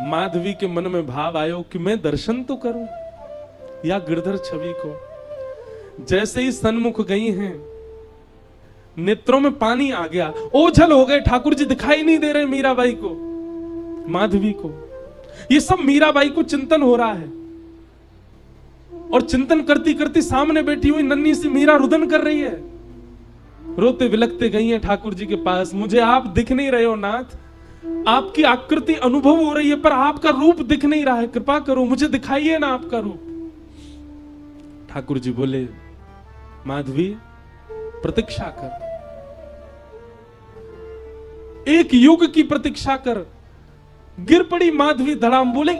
माधवी के मन में भाव आयो कि मैं दर्शन तो करूं या गिरधर छवि को। जैसे ही सन्मुख गई हैं, नेत्रों में पानी आ गया, ओझल हो गए। ठाकुर जी दिखाई नहीं दे रहे मीराबाई को, माधवी को। ये सब मीराबाई को चिंतन हो रहा है और चिंतन करती करती सामने बैठी हुई नन्ही सी मीरा रुदन कर रही है। रोते विलखते गई है ठाकुर जी के पास। मुझे आप दिख नहीं रहे हो नाथ, आपकी आकृति अनुभव हो रही है पर आपका रूप दिख नहीं रहा है, कृपा करो मुझे दिखाइए ना आपका रूप। ठाकुर जी बोले, माधवी प्रतीक्षा कर, एक युग की प्रतीक्षा कर। गिर पड़ी माधवी धड़ाम। बोले,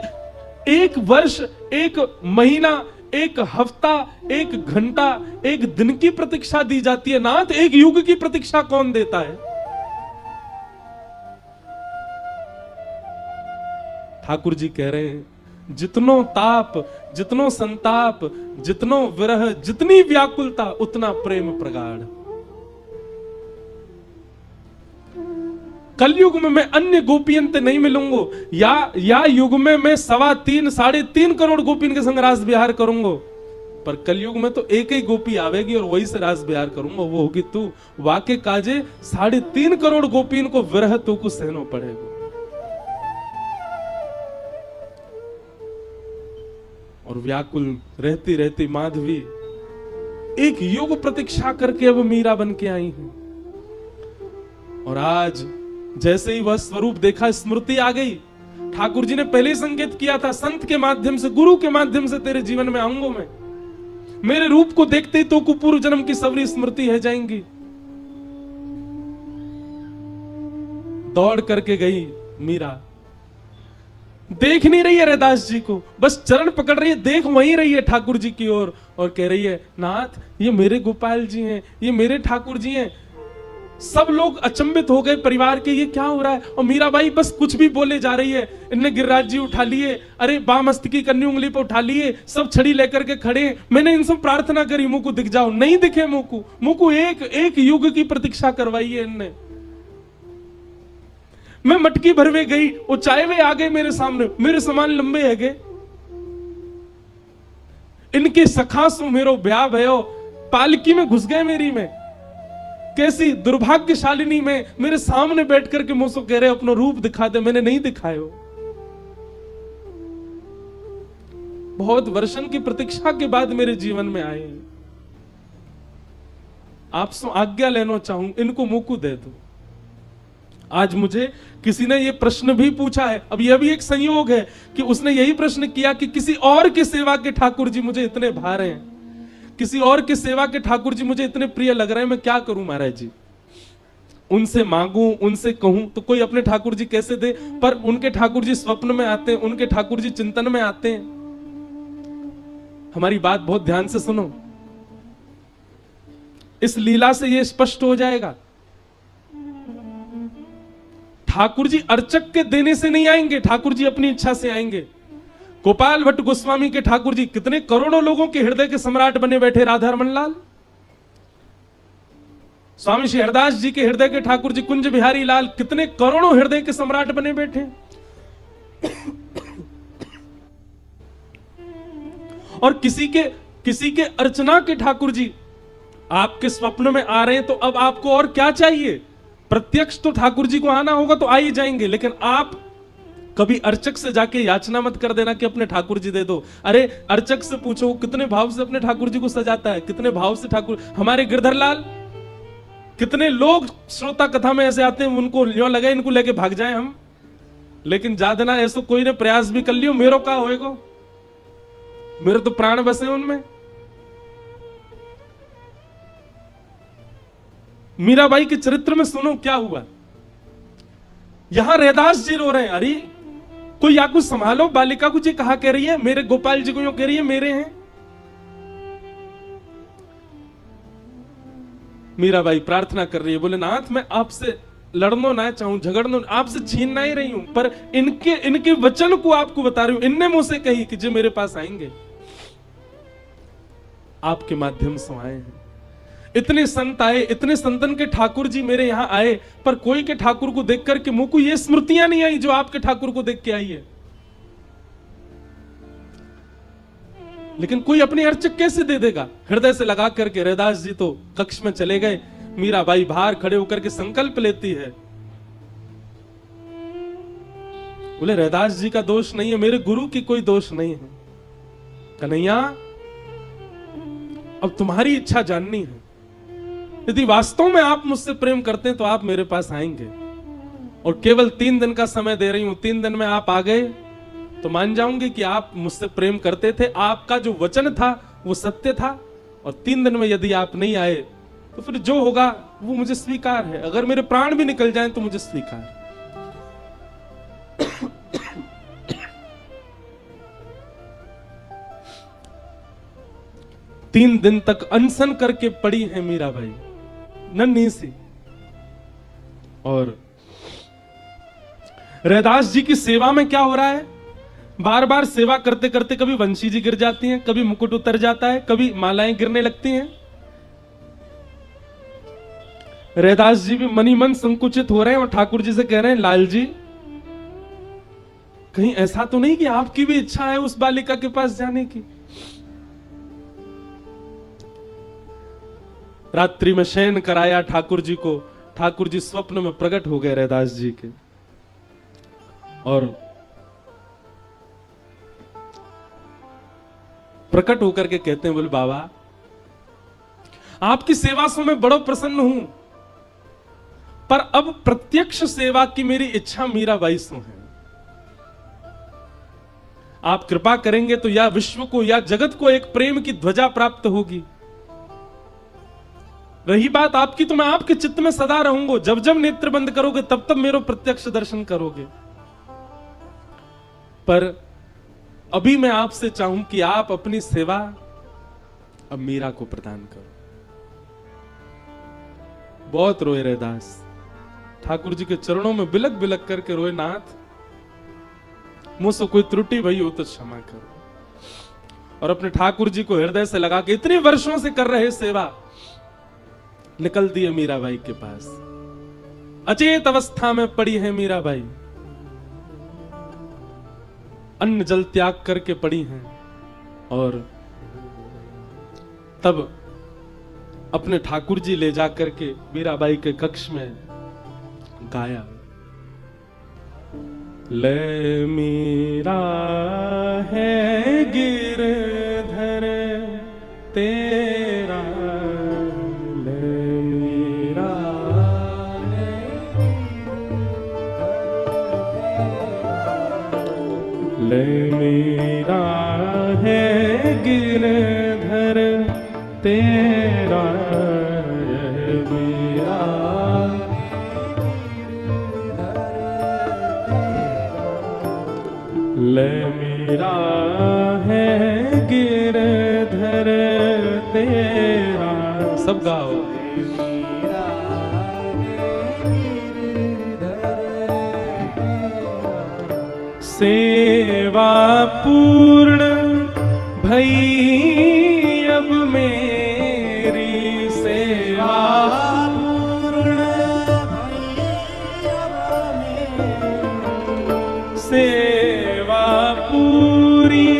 1 वर्ष, 1 महीना, 1 हफ्ता, 1 घंटा, 1 दिन की प्रतीक्षा दी जाती है नाथ, 1 युग की प्रतीक्षा कौन देता है? ठाकुर जी कह रहे हैं, जितनो ताप, जितनो संताप, जितनो विरह, जितनी व्याकुलता, उतना प्रेम प्रगाढ़। कलयुग में मैं अन्य गोपियन से नहीं मिलूंगा, या युग में मैं 3.25 साढ़े 3 करोड़ गोपियन के संग रास विहार करूंगा, पर कलयुग में तो एक ही गोपी आवेगी और वही से रास विहार करूंगा, वो होगी तू। वाके काजे 3.5 करोड़ गोपियन को विरह तो को सहनो पड़ेगा। और व्याकुल रहती रहती माधवी 1 युग प्रतीक्षा करके अब मीरा बन के आई है। और आज जैसे ही वह स्वरूप देखा, स्मृति आ गई। ठाकुर जी ने पहले ही संकेत किया था, संत के माध्यम से, गुरु के माध्यम से तेरे जीवन में आऊंगा मैं। मेरे रूप को देखते ही तो को पूर्व जन्म की सवरी स्मृति है जाएंगी। दौड़ करके गई मीरा, देख नहीं रही है रैदास जी को, बस चरण पकड़ रही है, देख वहीं रही है ठाकुर जी की ओर, और कह रही है नाथ ये मेरे गोपाल जी हैं, ये मेरे ठाकुर जी हैं। सब लोग अचंभित हो गए परिवार के, ये क्या हो रहा है। और मीराबाई बस कुछ भी बोले जा रही है। इनने गिरिराज जी उठा लिए, अरे बामस्तकी कन्नी उंगली पर उठा लिए, सब छड़ी लेकर के खड़े। मैंने इनसे प्रार्थना करी मुकु दिख जाओ, नहीं दिखे मुकु एक युग की प्रतीक्षा करवाई है इनने। मैं मटकी भरवे गई, वो चाय वे आ गए मेरे सामने, मेरे समान लंबे है गए। इनके सखा सु मेरो ब्याह भयो, पालकी में घुस गए मेरी में। कैसी दुर्भाग्यशालिनी में मेरे सामने बैठ करके मुझसे कह रहे अपना रूप दिखा दे, मैंने नहीं दिखायो। बहुत वर्षन की प्रतीक्षा के बाद मेरे जीवन में आए। आपसे आज्ञा लेना चाहूं, इनको मुकु दे दो। आज मुझे किसी ने यह प्रश्न भी पूछा है, अब यह भी एक संयोग है कि उसने यही प्रश्न किया कि किसी और के सेवा के ठाकुर जी मुझे इतने भार हैं, किसी और के सेवा के ठाकुर जी मुझे इतने प्रिय लग रहे हैं, मैं क्या करूं महाराज जी। उनसे मांगूं, उनसे कहूं तो कोई अपने ठाकुर जी कैसे दे, पर उनके ठाकुर जी स्वप्न में आते हैं, उनके ठाकुर जी चिंतन में आते हैं। हमारी बात बहुत ध्यान से सुनो, इस लीला से यह स्पष्ट हो जाएगा, ठाकुर जी अर्चक के देने से नहीं आएंगे, ठाकुर जी अपनी इच्छा से आएंगे। गोपाल भट्ट गोस्वामी के ठाकुर जी कितने करोड़ों लोगों के हृदय के सम्राट बने बैठे, राधा रमन लाल। स्वामी श्री हरदास जी के हृदय के ठाकुर जी कुंज बिहारी लाल कितने करोड़ों हृदय के सम्राट बने बैठे। और किसी के अर्चना के ठाकुर जी आपके स्वप्न में आ रहे हैं, तो अब आपको और क्या चाहिए। प्रत्यक्ष तो ठाकुर जी को आना होगा तो आ ही जाएंगे, लेकिन आप कभी अर्चक से जाके याचना मत कर देना कि अपने ठाकुर जी दे दो। अरे अर्चक से पूछो कितने भाव से अपने ठाकुर जी को सजाता है, कितने भाव से ठाकुर। हमारे गिरधर लाल, कितने लोग श्रोता कथा में ऐसे आते हैं, उनको यूं लगे इनको लेके भाग जाए हम, लेकिन जादना ऐसा कोई ने प्रयास भी कर लियो, मेरो का होएगा, मेरे तो प्राण बसे उनमें। मीराबाई के चरित्र में सुनो क्या हुआ। यहां रैदास जी रो रहे हैं, अरे कोई या कुछ संभालो, बालिका को जी कहा कह रही है, मेरे गोपाल जी को यूं कह रही है मेरे हैं। मीराबाई प्रार्थना कर रही है, बोले नाथ मैं आपसे लड़ना ना चाहूं, झगड़ना, आपसे छीनना ही रही हूं, पर इनके वचन को आपको बता रही हूं। इनने मुझसे कही कि जो मेरे पास आएंगे, आपके माध्यम से आए हैं। इतने संत आए, इतने संतन के ठाकुर जी मेरे यहां आए, पर कोई के ठाकुर को देख करके मुंह को ये स्मृतियां नहीं आई जो आपके ठाकुर को देख के आई है। लेकिन कोई अपने अर्चक कैसे दे देगा। हृदय से लगा करके रैदास जी तो कक्ष में चले गए। मीराबाई बाहर खड़े होकर के संकल्प लेती है, बोले रैदास जी का दोष नहीं है, मेरे गुरु की कोई दोष नहीं है। कन्हैया अब तुम्हारी इच्छा जाननी है, यदि वास्तव में आप मुझसे प्रेम करते हैं तो आप मेरे पास आएंगे, और केवल 3 दिन का समय दे रही हूं, 3 दिन में आप आ गए तो मान जाऊंगी कि आप मुझसे प्रेम करते थे, आपका जो वचन था वो सत्य था। और 3 दिन में यदि आप नहीं आए तो फिर जो होगा वो मुझे स्वीकार है, अगर मेरे प्राण भी निकल जाएं तो मुझे स्वीकार है। 3 दिन तक अनशन करके पड़ी है मीराबाई नन्ही सी, और रैदास जी की सेवा में क्या हो रहा है, बार बार सेवा करते करते कभी वंशी जी गिर जाती हैं, कभी मुकुट उतर जाता है, कभी मालाएं गिरने लगती हैं। रैदास जी भी मनी मन संकुचित हो रहे हैं और ठाकुर जी से कह रहे हैं लाल जी कहीं ऐसा तो नहीं कि आपकी भी इच्छा है उस बालिका के पास जाने की। रात्रि में शयन कराया ठाकुर जी को, ठाकुर जी स्वप्न में प्रकट हो गए रैदास जी के, और प्रकट होकर के कहते हैं, बोले बाबा आपकी सेवा से मैं बड़ा प्रसन्न हूं, पर अब प्रत्यक्ष सेवा की मेरी इच्छा मीराबाई से है। आप कृपा करेंगे तो या विश्व को या जगत को एक प्रेम की ध्वजा प्राप्त होगी। रही बात आपकी, तो मैं आपके चित्त में सदा रहूंगा। जब जब नेत्र बंद करोगे तब तब मेरा प्रत्यक्ष दर्शन करोगे। पर अभी मैं आपसे चाहूं कि आप अपनी सेवा अब मीरा को प्रदान करो। बहुत रोए रैदास, ठाकुर जी के चरणों में बिलक बिलक करके रोए, नाथ मुझसे कोई त्रुटि भई हो तो क्षमा करो। और अपने ठाकुर जी को हृदय से लगा के इतने वर्षों से कर रहे सेवा, निकल दिए मीराबाई के पास। अचेत अवस्था में पड़ी है मीराबाई, अन्न जल त्याग करके पड़ी हैं। और तब अपने ठाकुर जी ले जाकर के मीराबाई के कक्ष में गाया, ले मीरा है गिरधर तेरा, ले मीरा है, ले मीरा है गिरधर तेरा, ले मीरा है गिरधर तेरा। सब गाओ। सेवा पूर्ण भई अब मेरी, सेवा पूर्ण भई अब मेरी, सेवा पूरी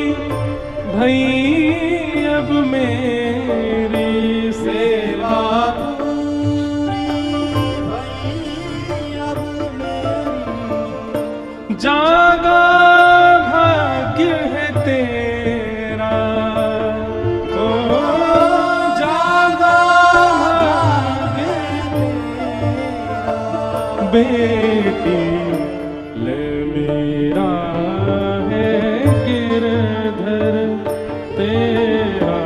भई अब मेरी, सेवा पूरी भई अब मेरी, जागा भाग्य है तेरा, ओ जागा भाग्य तेरा, बेटी ले मीरा है गिरधर तेरा,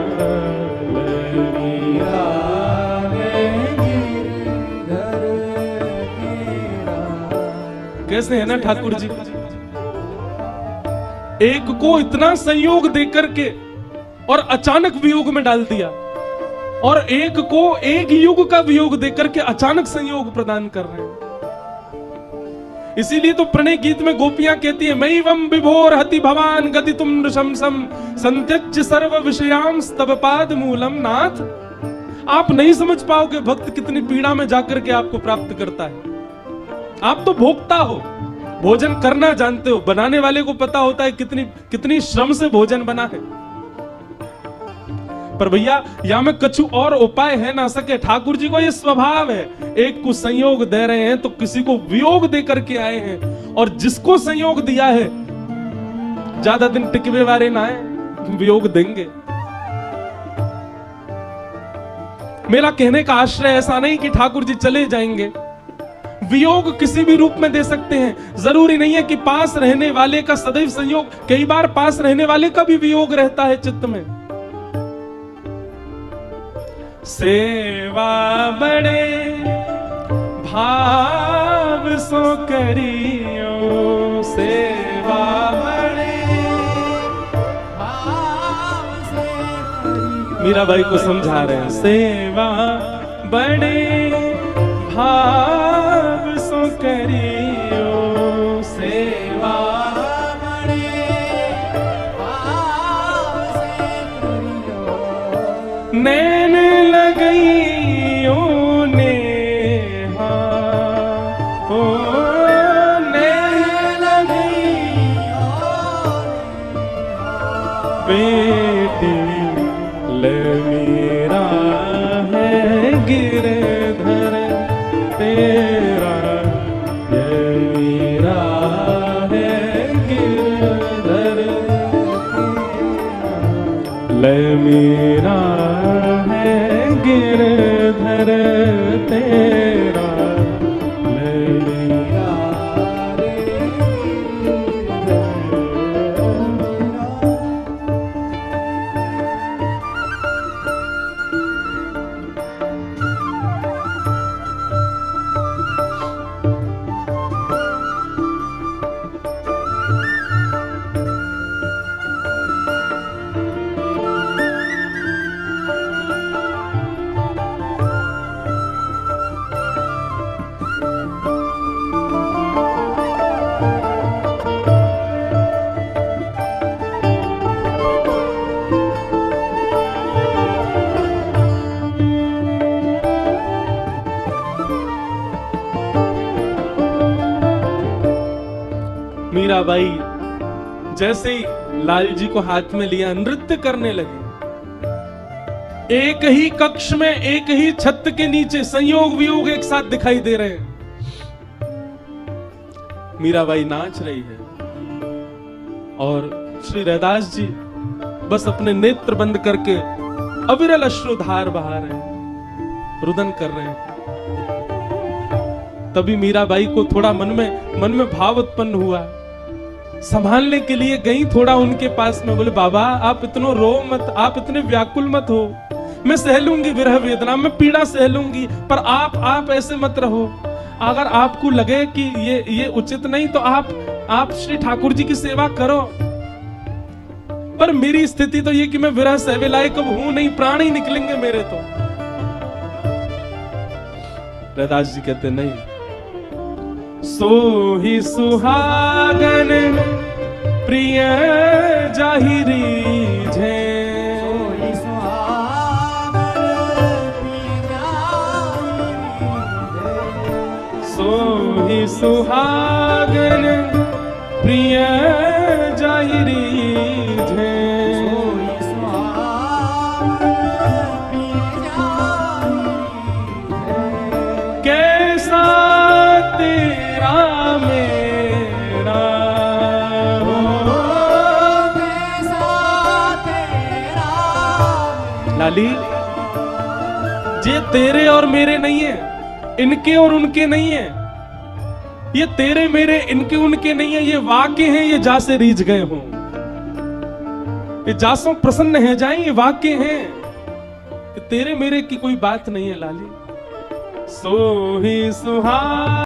ले मीरा है गिरधर तेरा। कैसे है ना ठाकुर जी, एक को इतना संयोग देकर के और अचानक वियोग में डाल दिया, और एक को एक युग का वियोग देकर के अचानक संयोग प्रदान कर रहे हैं। इसीलिए तो प्रणय गीत में गोपियां कहती है, मैवं विभोर हति भवान गति तुम नृशंसम संत्यज्य सर्व विषयां स्तव पाद मूलम। नाथ, आप नहीं समझ पाओगे भक्त कितनी पीड़ा में जाकर के आपको प्राप्त करता है। आप तो भोगता हो, भोजन करना जानते हो, बनाने वाले को पता होता है कितनी श्रम से भोजन बना है। पर भैया यहां में कछु और उपाय है ना सके। ठाकुर जी को ये स्वभाव है, एक को संयोग दे रहे हैं तो किसी को वियोग दे करके आए हैं, और जिसको संयोग दिया है ज्यादा दिन टिकवे वाले ना है, वियोग देंगे। मेरा कहने का आश्रय ऐसा नहीं कि ठाकुर जी चले जाएंगे, वियोग किसी भी रूप में दे सकते हैं। जरूरी नहीं है कि पास रहने वाले का सदैव संयोग, कई बार पास रहने वाले का भी वियोग रहता है चित्त में। सेवा बड़े भाव सो करियो, सेवा बड़े भाव से करियो। मीराबाई को समझा रहे हैं, सेवा बड़े भाव सो करियो, सेवा बड़े भाव से करियो। नैन लगइयो नेहा, ओ नैन लगइयो बेटी ले मीरा है गिरधर तेरा, ये मीरा है गिरधर, ले मीरा है गिरधर तेरा, ले मीरा रे गिरधर। मीराबाई जैसे ही लाल जी को हाथ में लिया नृत्य करने लगे। एक ही कक्ष में, एक ही छत के नीचे संयोग वियोग एक साथ दिखाई दे रहे हैं। मीराबाई नाच रही है और श्री रैदास जी बस अपने नेत्र बंद करके अविरल अश्रुधार बहा रहे हैं, रुदन कर रहे हैं। तभी मीराबाई को थोड़ा मन में भाव उत्पन्न हुआ, संभालने के लिए गई थोड़ा उनके पास में, बोले बाबा आप इतनो रो मत, आप इतने व्याकुल मत हो, मैं सह लूंगी विरह वेदना, मैं पीड़ा सह लूंगी, पर आप ऐसे मत रहो। अगर आपको लगे कि ये उचित नहीं तो आप श्री ठाकुर जी की सेवा करो, पर मेरी स्थिति तो ये कि मैं विरह सहवे लायक अब हूं नहीं, प्राण ही निकलेंगे मेरे तो। रैदास जी कहते नहीं, सो ही सुहागन प्रिय जाहिरी झे, सो ही सुहागन प्रिय जाहिरी झे, कैसा तेरा मेरा, लाली ये तेरे और मेरे नहीं है, इनके और उनके नहीं है, ये तेरे मेरे इनके उनके नहीं है, ये वाक्य हैं, ये जा से रीझ गए हों, ये जासों प्रसन्न है जाए, ये वाक्य हैं, तेरे मेरे की कोई बात नहीं है लाली। सो ही सुहा